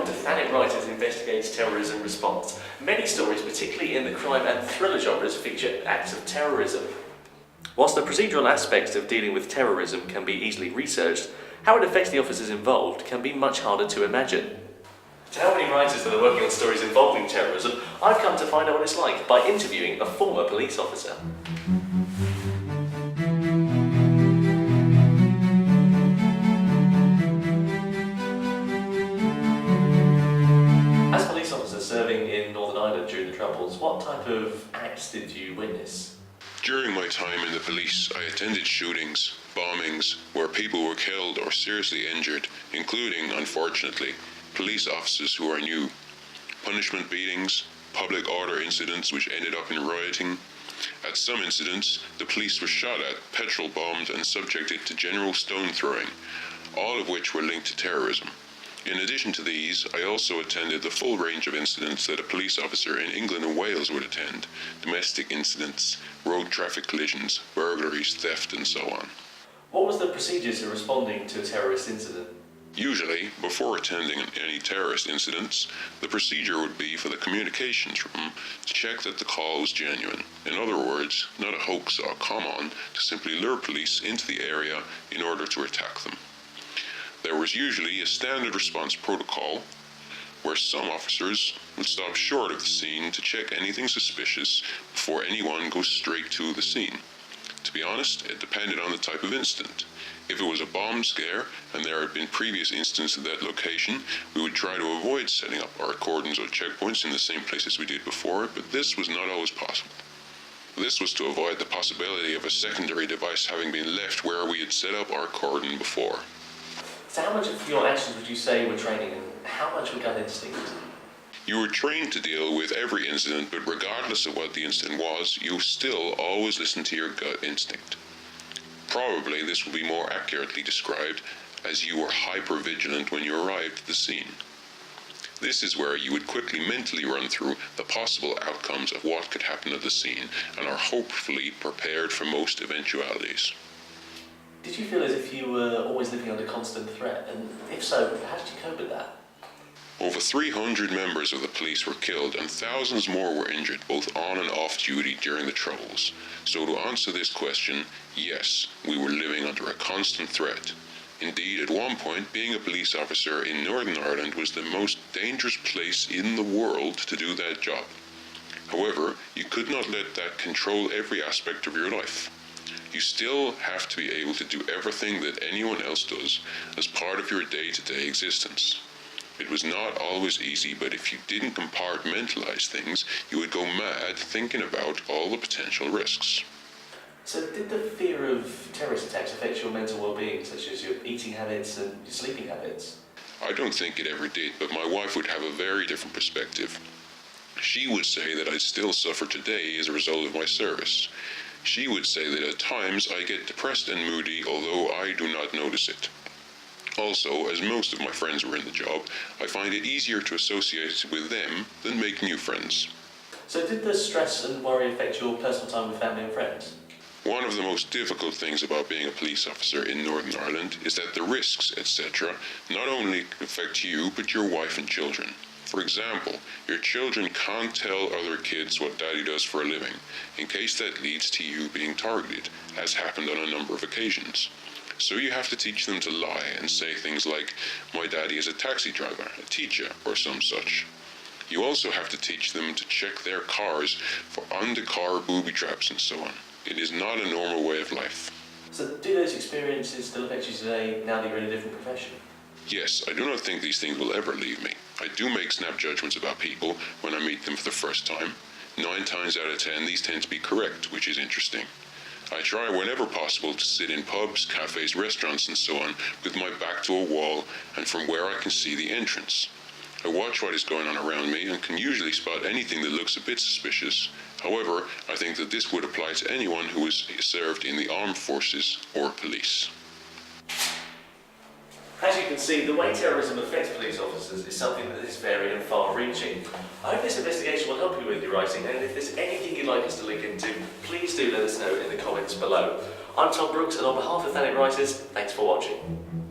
Welcome to Thanet Writers investigates terrorism response. Many stories, particularly in the crime and thriller genres, feature acts of terrorism. Whilst the procedural aspects of dealing with terrorism can be easily researched, how it affects the officers involved can be much harder to imagine. To help many writers that are working on stories involving terrorism, I've come to find out what it's like by interviewing a former police officer. As police officers serving in Northern Ireland during the Troubles, what type of acts did you witness? During my time in the police, I attended shootings, bombings, where people were killed or seriously injured, including, unfortunately, police officers who I knew, punishment beatings, public order incidents which ended up in rioting. At some incidents, the police were shot at, petrol bombed and subjected to general stone throwing, all of which were linked to terrorism. In addition to these, I also attended the full range of incidents that a police officer in England and Wales would attend: domestic incidents, road traffic collisions, burglaries, theft, and so on. What was the procedures in responding to a terrorist incident? Usually, before attending any terrorist incidents, the procedure would be for the communications room to check that the call was genuine. In other words, not a hoax or a con to simply lure police into the area in order to attack them. There was usually a standard response protocol where some officers would stop short of the scene to check anything suspicious before anyone goes straight to the scene. To be honest, it depended on the type of incident. If it was a bomb scare and there had been previous incidents at that location, we would try to avoid setting up our cordons or checkpoints in the same places we did before, but this was not always possible. This was to avoid the possibility of a secondary device having been left where we had set up our cordon before. So how much of your actions would you say were training, and how much were gut instinct? You were trained to deal with every incident, but regardless of what the incident was, you still always listen to your gut instinct. Probably this will be more accurately described as you were hyper-vigilant when you arrived at the scene. This is where you would quickly mentally run through the possible outcomes of what could happen at the scene and are hopefully prepared for most eventualities. Did you feel as if you were always living under constant threat? And if so, how did you cope with that? Over 300 members of the police were killed and thousands more were injured both on and off duty during the Troubles. So to answer this question, yes, we were living under a constant threat. Indeed, at one point, being a police officer in Northern Ireland was the most dangerous place in the world to do that job. However, you could not let that control every aspect of your life. You still have to be able to do everything that anyone else does as part of your day-to-day existence. It was not always easy, but if you didn't compartmentalize things, you would go mad thinking about all the potential risks. So did the fear of terrorist attacks affect your mental well-being, such as your eating habits and your sleeping habits? I don't think it ever did, but my wife would have a very different perspective. She would say that I still suffer today as a result of my service. She would say that at times I get depressed and moody, although I do not notice it. Also, as most of my friends were in the job, I find it easier to associate with them than make new friends. So did the stress and worry affect your personal time with family and friends? One of the most difficult things about being a police officer in Northern Ireland is that the risks, etc., not only affect you, but your wife and children. For example, your children can't tell other kids what daddy does for a living, in case that leads to you being targeted, as happened on a number of occasions. So you have to teach them to lie and say things like, "My daddy is a taxi driver, a teacher," or some such. You also have to teach them to check their cars for on-the-car booby traps and so on. It is not a normal way of life. So do those experiences still affect you today, now that you're in a different profession? Yes, I do not think these things will ever leave me. I do make snap judgments about people when I meet them for the first time. 9 times out of 10, these tend to be correct, which is interesting. I try whenever possible to sit in pubs, cafes, restaurants and so on with my back to a wall and from where I can see the entrance. I watch what is going on around me and can usually spot anything that looks a bit suspicious. However, I think that this would apply to anyone who has served in the armed forces or police. As you can see, the way terrorism affects police officers is something that is very and far-reaching. I hope this investigation will help you with your writing, and if there's anything you'd like us to look into, please do let us know in the comments below. I'm Tom Brooks, and on behalf of Thanet Writers, thanks for watching.